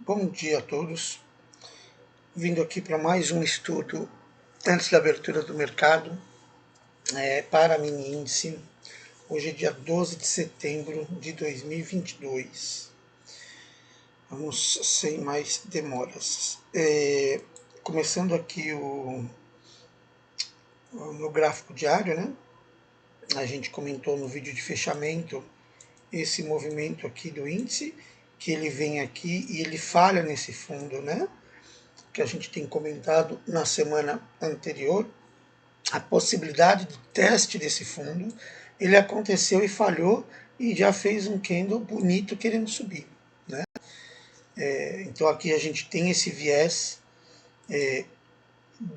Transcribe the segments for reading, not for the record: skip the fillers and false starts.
Bom dia a todos. Vindo aqui para mais um estudo antes da abertura do mercado para mini índice. Hoje é dia 12 de setembro de 2022. Vamos sem mais demoras. Começando aqui no gráfico diário, né? A gente comentou no vídeo de fechamento esse movimento aqui do índice, que ele vem aqui e ele falha nesse fundo, né? Que a gente tem comentado na semana anterior, a possibilidade de teste desse fundo, ele aconteceu e falhou e já fez um candle bonito querendo subir, né? Então aqui a gente tem esse viés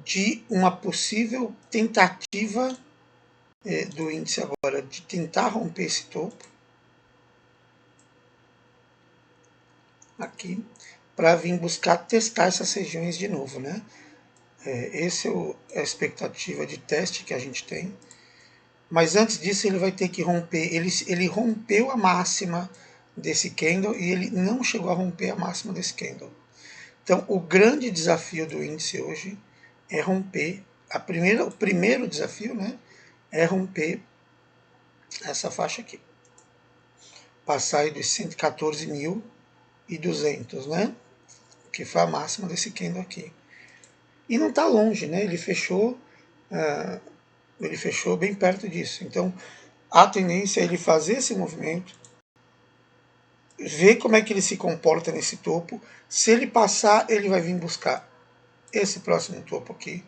de uma possível tentativa do índice agora de tentar romper esse topo aqui para vir buscar testar essas regiões de novo, né? Essa é a expectativa de teste que a gente tem. Mas antes disso ele vai ter que romper, ele rompeu a máxima desse candle e ele não chegou a romper a máxima desse candle. Então o grande desafio do índice hoje é romper, o primeiro desafio, né, é romper essa faixa aqui. Passar aí dos 114.200, né, que foi a máxima desse candle aqui. E não está longe, né, ele fechou bem perto disso. Então a tendência é ele fazer esse movimento, ver como é que ele se comporta nesse topo. Se ele passar, ele vai vir buscar esse próximo topo aqui,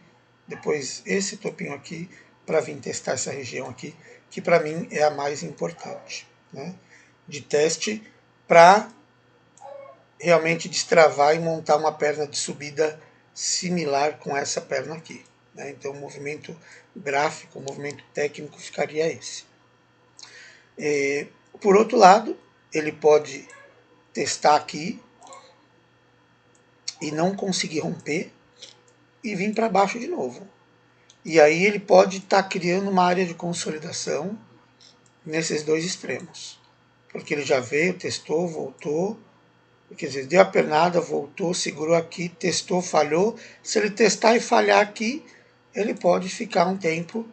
depois esse topinho aqui, para vir testar essa região aqui, que para mim é a mais importante, né, de teste, para realmente destravar e montar uma perna de subida similar com essa perna aqui, né? Então o movimento gráfico, o movimento técnico ficaria esse. Por outro lado, ele pode testar aqui e não conseguir romper e vir para baixo de novo. E aí ele pode estar criando uma área de consolidação nesses dois extremos. Porque ele já veio, testou, voltou, quer dizer, deu a pernada, voltou, segurou aqui, testou, falhou. Se ele testar e falhar aqui, ele pode ficar um tempo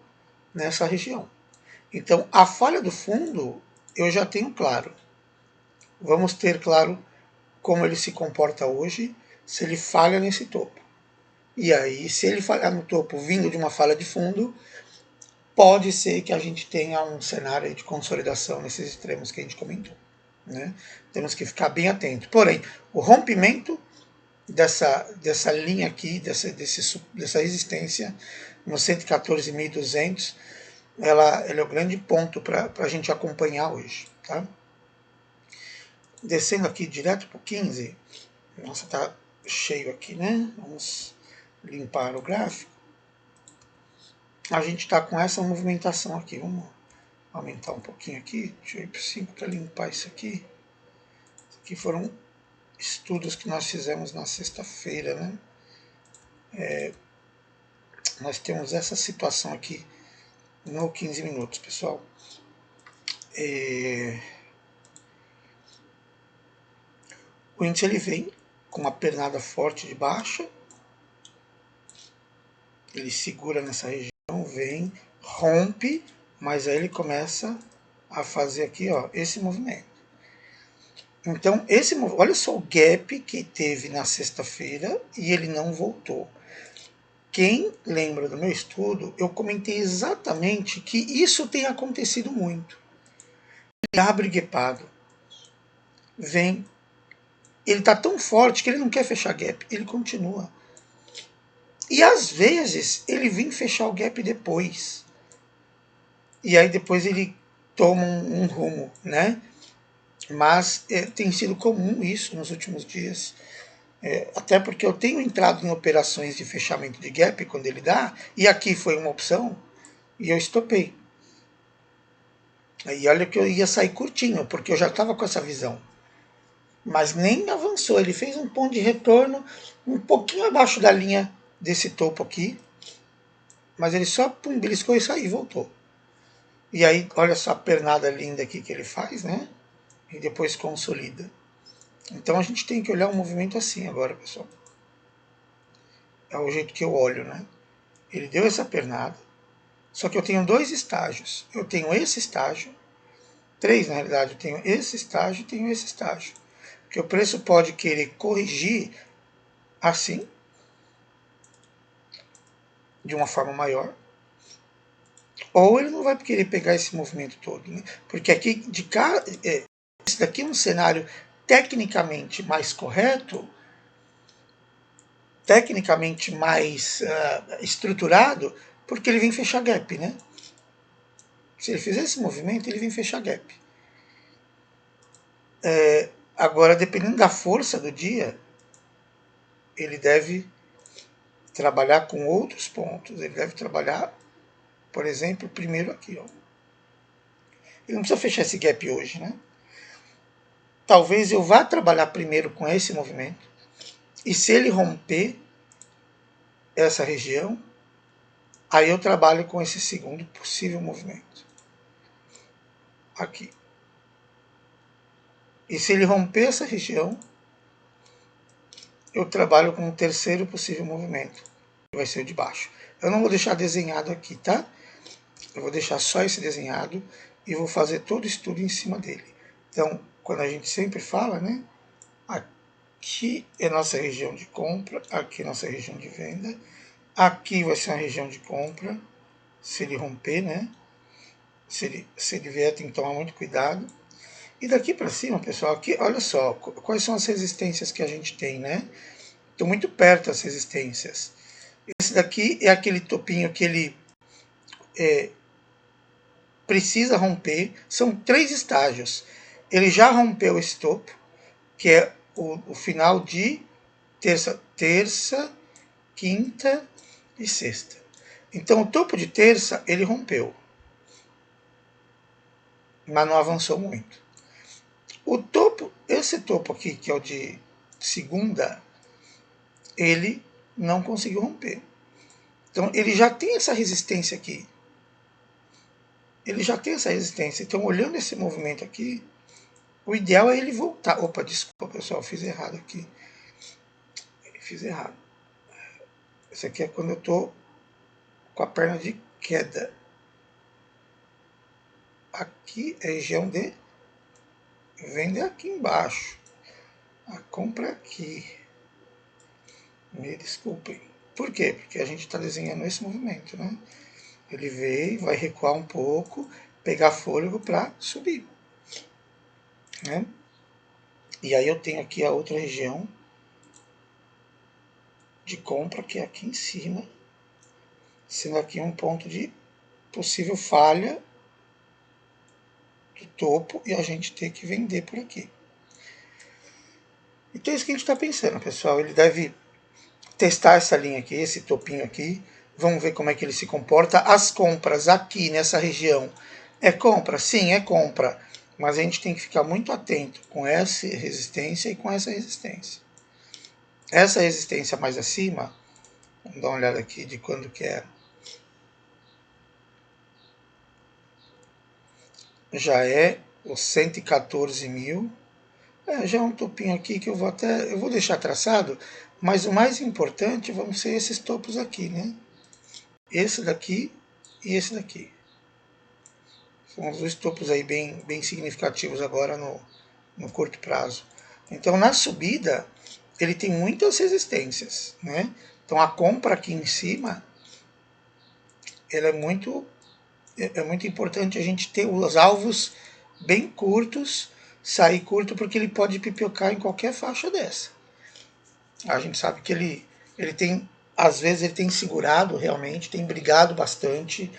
nessa região. Então, a falha do fundo, eu já tenho claro. Vamos ter claro como ele se comporta hoje, se ele falha nesse topo. E aí, se ele falhar no topo vindo de uma falha de fundo, pode ser que a gente tenha um cenário de consolidação nesses extremos que a gente comentou, né? Temos que ficar bem atento. Porém, o rompimento dessa linha aqui, dessa resistência no 114.200, ela é o grande ponto para a gente acompanhar hoje, tá? Descendo aqui direto para o 15, nossa, tá cheio aqui, né? Vamos limpar o gráfico. A gente está com essa movimentação aqui. Vamos aumentar um pouquinho aqui. Deixa eu ir para 5 para limpar isso aqui. Isso aqui foram estudos que nós fizemos na sexta-feira, né? Nós temos essa situação aqui no 15 minutos, pessoal. O índice ele vem com uma pernada forte de baixa. Ele segura nessa região, vem, rompe, mas aí ele começa a fazer aqui, ó, esse movimento. Então, olha só o gap que teve na sexta-feira e ele não voltou. Quem lembra do meu estudo, eu comentei exatamente que isso tem acontecido muito. Ele abre gapado, vem, ele está tão forte que ele não quer fechar gap, ele continua. E às vezes ele vem fechar o gap depois. E aí depois ele toma um rumo, né? Mas tem sido comum isso nos últimos dias. Até porque eu tenho entrado em operações de fechamento de gap quando ele dá, e aqui foi uma opção, e eu estopei. E olha que eu ia sair curtinho, porque eu já estava com essa visão. Mas nem avançou, ele fez um ponto de retorno um pouquinho abaixo da linha desse topo aqui, mas ele só beliscou isso aí e voltou. E aí, olha só a pernada linda aqui que ele faz, né? E depois consolida. Então a gente tem que olhar o movimento assim agora, pessoal. É o jeito que eu olho, né? Ele deu essa pernada, só que eu tenho dois estágios. Eu tenho esse estágio, três na realidade, eu tenho esse estágio e tenho esse estágio. Que o preço pode querer corrigir assim, de uma forma maior, ou ele não vai querer pegar esse movimento todo, né? Porque aqui de cá, esse daqui é um cenário tecnicamente mais correto, tecnicamente mais estruturado, porque ele vem fechar gap, né? Se ele fizer esse movimento, ele vem fechar gap. Agora, dependendo da força do dia, ele deve trabalhar com outros pontos. Ele deve trabalhar, por exemplo, primeiro aqui, ó. Ele não precisa fechar esse gap hoje, né? Talvez eu vá trabalhar primeiro com esse movimento. E se ele romper essa região, aí eu trabalho com esse segundo possível movimento. Aqui. E se ele romper essa região, eu trabalho com o terceiro possível movimento, que vai ser o de baixo. Eu não vou deixar desenhado aqui, tá? Eu vou deixar só esse desenhado e vou fazer todo o estudo em cima dele. Então, quando a gente sempre fala, né? Aqui é nossa região de compra, aqui é nossa região de venda. Aqui vai ser uma região de compra, se ele romper, né? Se ele vier, tem que tomar muito cuidado. E daqui para cima, pessoal, aqui, olha só, quais são as resistências que a gente tem, né? Estão muito perto as resistências. Esse daqui é aquele topinho que ele precisa romper. São três estágios. Ele já rompeu esse topo, que é o final de terça, quinta e sexta. Então o topo de terça ele rompeu, mas não avançou muito. O topo, esse topo aqui, que é o de segunda, ele não conseguiu romper. Então ele já tem essa resistência aqui. Ele já tem essa resistência. Então, olhando esse movimento aqui, o ideal é ele voltar. Opa, desculpa, pessoal, fiz errado aqui. Fiz errado. Esse aqui é quando eu estou com a perna de queda. Aqui é região de venda aqui embaixo. A compra aqui. Me desculpem. Por quê? Porque a gente está desenhando esse movimento, né? Ele veio, vai recuar um pouco, pegar fôlego para subir, né? E aí eu tenho aqui a outra região de compra, que é aqui em cima, sendo aqui um ponto de possível falha do topo e a gente ter que vender por aqui. Então é isso que a gente está pensando, pessoal. Ele deve testar essa linha aqui, esse topinho aqui. Vamos ver como é que ele se comporta. As compras aqui nessa região é compra? Sim, é compra. Mas a gente tem que ficar muito atento com essa resistência e com essa resistência. Essa resistência mais acima, vamos dar uma olhada aqui de quando que é. Já é os 114 mil. Já é um topinho aqui que eu vou deixar traçado, mas o mais importante vão ser esses topos aqui, né? Esse daqui e esse daqui. São os dois topos aí bem significativos agora no curto prazo. Então na subida ele tem muitas resistências, né? Então a compra aqui em cima ela é muito importante a gente ter os alvos bem curtos, sair curto porque ele pode pipocar em qualquer faixa dessa. A gente sabe que ele tem, às vezes ele tem segurado realmente, tem brigado bastante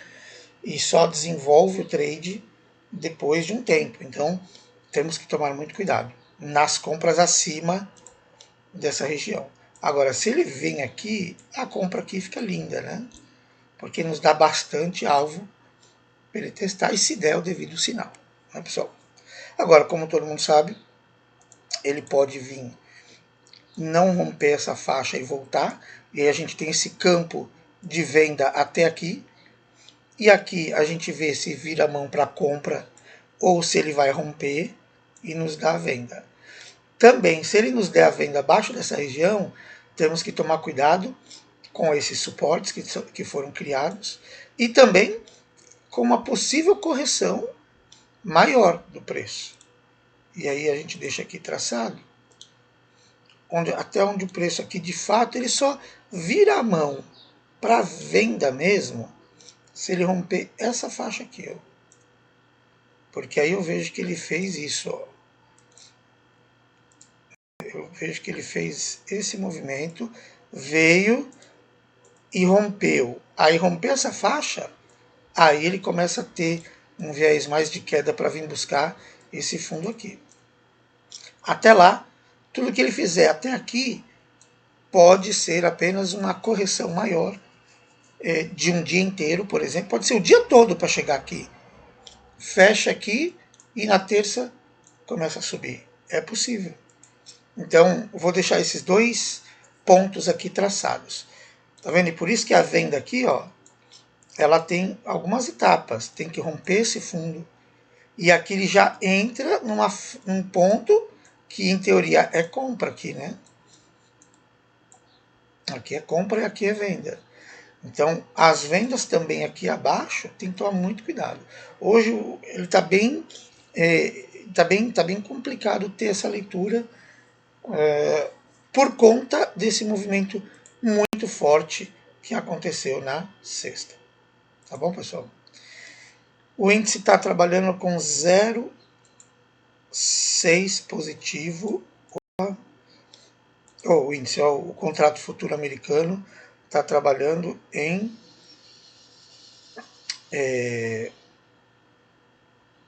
e só desenvolve o trade depois de um tempo. Então temos que tomar muito cuidado nas compras acima dessa região. Agora, se ele vem aqui, a compra aqui fica linda, né? Porque nos dá bastante alvo para ele testar e se der o devido sinal, né, pessoal? Agora, como todo mundo sabe, ele pode vir não romper essa faixa e voltar, e aí a gente tem esse campo de venda até aqui, e aqui a gente vê se vira a mão para compra ou se ele vai romper e nos dá a venda. Também, se ele nos der a venda abaixo dessa região, temos que tomar cuidado com esses suportes que foram criados e também com uma possível correção maior do preço. E aí a gente deixa aqui traçado, até onde o preço aqui de fato ele só vira a mão para venda mesmo, se ele romper essa faixa aqui, ó. Porque aí eu vejo que ele fez isso, ó. Eu vejo que ele fez esse movimento, veio e rompeu. Aí rompeu essa faixa, aí ele começa a ter um viés mais de queda para vir buscar esse fundo aqui. Até lá, tudo que ele fizer até aqui pode ser apenas uma correção maior de um dia inteiro, por exemplo. Pode ser o dia todo para chegar aqui. Fecha aqui e na terça começa a subir. É possível. Então, vou deixar esses dois pontos aqui traçados. Tá vendo? E por isso que a venda aqui, ó, ela tem algumas etapas. Tem que romper esse fundo. E aqui ele já entra num ponto que, em teoria, é compra aqui, né? Aqui é compra e aqui é venda. Então, as vendas também aqui abaixo, tem que tomar muito cuidado. Hoje, ele está bem, tá bem complicado ter essa leitura por conta desse movimento muito forte que aconteceu na sexta. Tá bom, pessoal? O índice está trabalhando com 0,6 positivo. O índice, o contrato futuro americano está trabalhando em...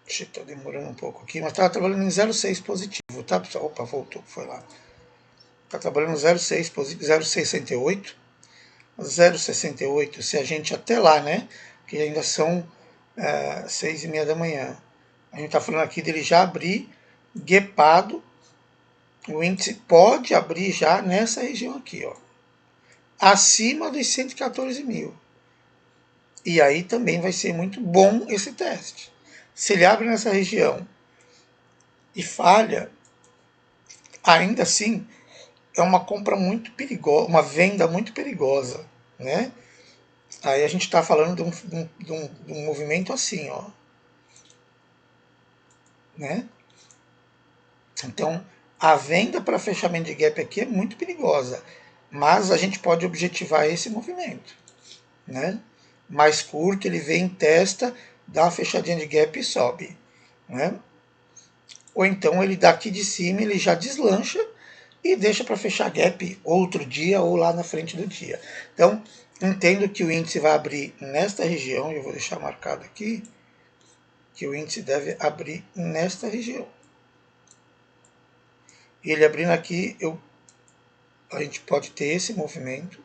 Está demorando um pouco aqui, mas estava trabalhando em 0,6 positivo, tá, pessoal? Opa, voltou, foi lá. Está trabalhando 0,6 positivo, 0,68. 0,68, se a gente até lá, né? Que ainda são 6h30 da manhã. A gente está falando aqui dele já abrir guepado. O índice pode abrir já nessa região aqui, ó, acima dos 114 mil. E aí também vai ser muito bom esse teste. Se ele abre nessa região e falha, ainda assim é uma compra muito perigosa, uma venda muito perigosa, né? Aí a gente está falando de um movimento assim, ó, né? Então, a venda para fechamento de gap aqui é muito perigosa, mas a gente pode objetivar esse movimento, né? Mais curto, ele vem, testa, dá uma fechadinha de gap e sobe, né? Ou então ele daqui de cima, ele já deslancha e deixa para fechar gap outro dia ou lá na frente do dia. Então, entendo que o índice vai abrir nesta região, eu vou deixar marcado aqui, que o índice deve abrir nesta região. E ele abrindo aqui, a gente pode ter esse movimento.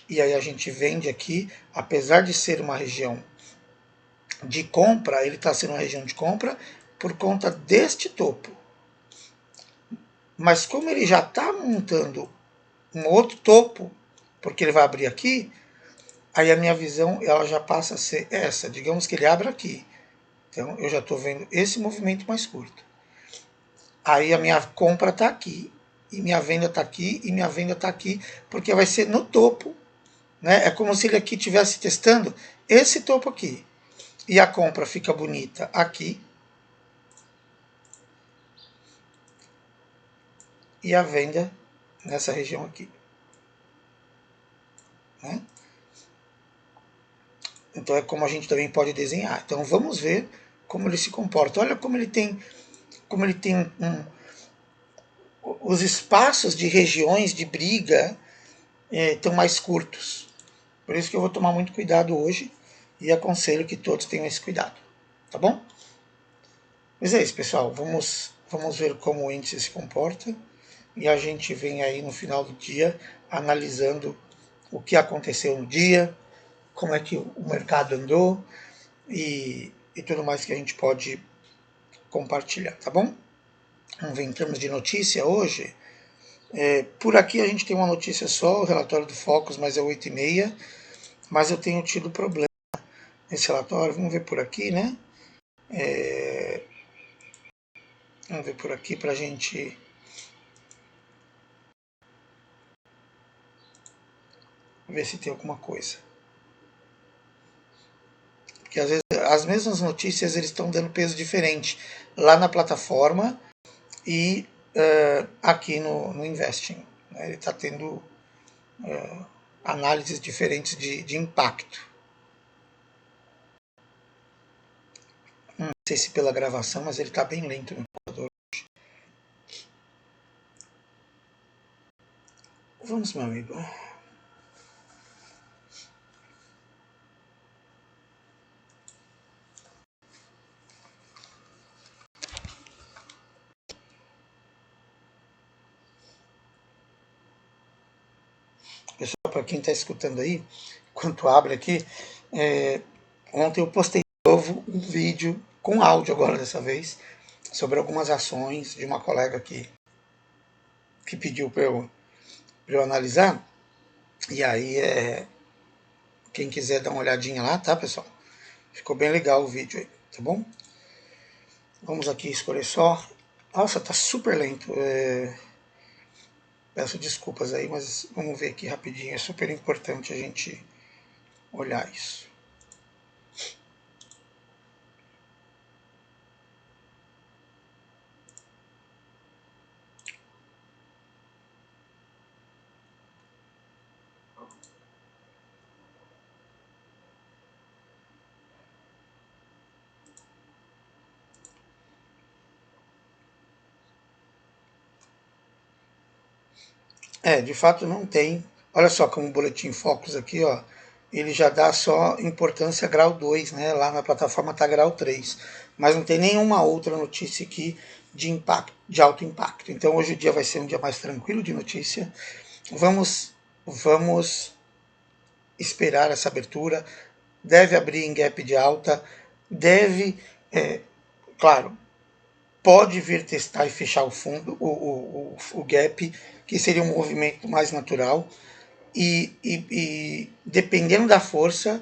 E aí a gente vende aqui, apesar de ser uma região de compra, ele está sendo uma região de compra por conta deste topo. Mas como ele já está montando um outro topo, porque ele vai abrir aqui, aí a minha visão ela já passa a ser essa. Digamos que ele abre aqui. Então eu já estou vendo esse movimento mais curto. Aí a minha compra está aqui, e minha venda está aqui, e minha venda está aqui, porque vai ser no topo, né? É como se ele aqui estivesse testando esse topo aqui. E a compra fica bonita aqui. E a venda nessa região aqui, né? Então é como a gente também pode desenhar. Então vamos ver como ele se comporta. Olha como ele tem os espaços de regiões de briga estão mais curtos. Por isso que eu vou tomar muito cuidado hoje e aconselho que todos tenham esse cuidado. Tá bom? Mas é isso, pessoal. Vamos ver como o índice se comporta e a gente vem aí no final do dia analisando o que aconteceu no dia, como é que o mercado andou e tudo mais que a gente pode compartilhar, tá bom? Vamos ver em termos de notícia hoje. Por aqui a gente tem uma notícia só, o relatório do Focus, mas é 8h30, mas eu tenho tido problema nesse relatório. Vamos ver por aqui, né? Vamos ver por aqui para a gente ver se tem alguma coisa. Porque às vezes as mesmas notícias eles estão dando peso diferente lá na plataforma e aqui no Investing. Né? Ele está tendo análises diferentes de impacto. Não sei se pela gravação, mas ele está bem lento no computador. Vamos, meu amigo. Pessoal, para quem está escutando aí, enquanto abre aqui, ontem eu postei de novo um vídeo com áudio agora dessa vez, sobre algumas ações de uma colega que pediu para eu analisar. E aí, quem quiser dar uma olhadinha lá, tá, pessoal? Ficou bem legal o vídeo aí, tá bom? Vamos aqui escolher só. Nossa, tá super lento. Peço desculpas aí, mas vamos ver aqui rapidinho. É super importante a gente olhar isso. De fato não tem. Olha só como o Boletim Focus aqui, ó, ele já dá só importância grau 2, né? Lá na plataforma tá grau 3. Mas não tem nenhuma outra notícia aqui de impacto, de alto impacto. Então hoje o dia vai ser um dia mais tranquilo de notícia. Vamos esperar essa abertura. Deve abrir em gap de alta, deve, claro, pode vir testar e fechar o fundo, o gap, que seria um movimento mais natural, e dependendo da força,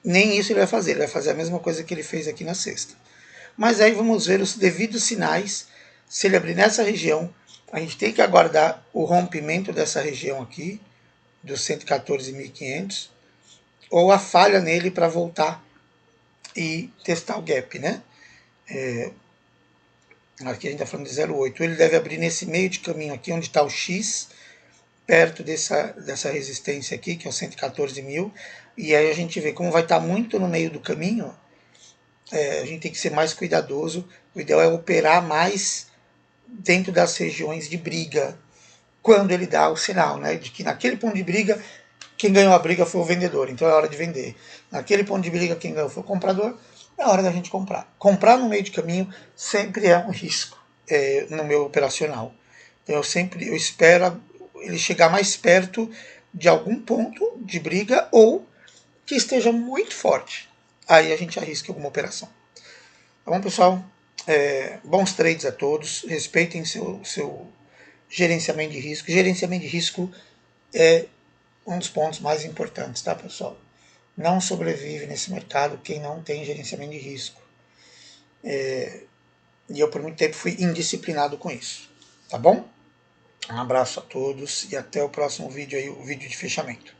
nem isso ele vai fazer, ele vai fazer a mesma coisa que ele fez aqui na sexta. Mas aí vamos ver os devidos sinais, se ele abrir nessa região, a gente tem que aguardar o rompimento dessa região aqui, dos 114.500, ou a falha nele para voltar e testar o gap, né? Aqui a gente está falando de 0,8. Ele deve abrir nesse meio de caminho aqui, onde está o X, perto dessa resistência aqui, que é o 114.000. E aí a gente vê como vai estar muito no meio do caminho, a gente tem que ser mais cuidadoso. O ideal é operar mais dentro das regiões de briga, quando ele dá o sinal, né, de que naquele ponto de briga, quem ganhou a briga foi o vendedor, então é hora de vender. Naquele ponto de briga, quem ganhou foi o comprador, é hora da gente comprar. Comprar no meio de caminho sempre é um risco no meu operacional. Então eu espero ele chegar mais perto de algum ponto de briga ou que esteja muito forte. Aí a gente arrisca alguma operação. Tá bom, pessoal? Bons trades a todos. Respeitem seu gerenciamento de risco. Gerenciamento de risco é um dos pontos mais importantes, tá, pessoal? Não sobrevive nesse mercado quem não tem gerenciamento de risco. E eu, por muito tempo, fui indisciplinado com isso. Tá bom? Um abraço a todos e até o próximo vídeo aí, o vídeo de fechamento.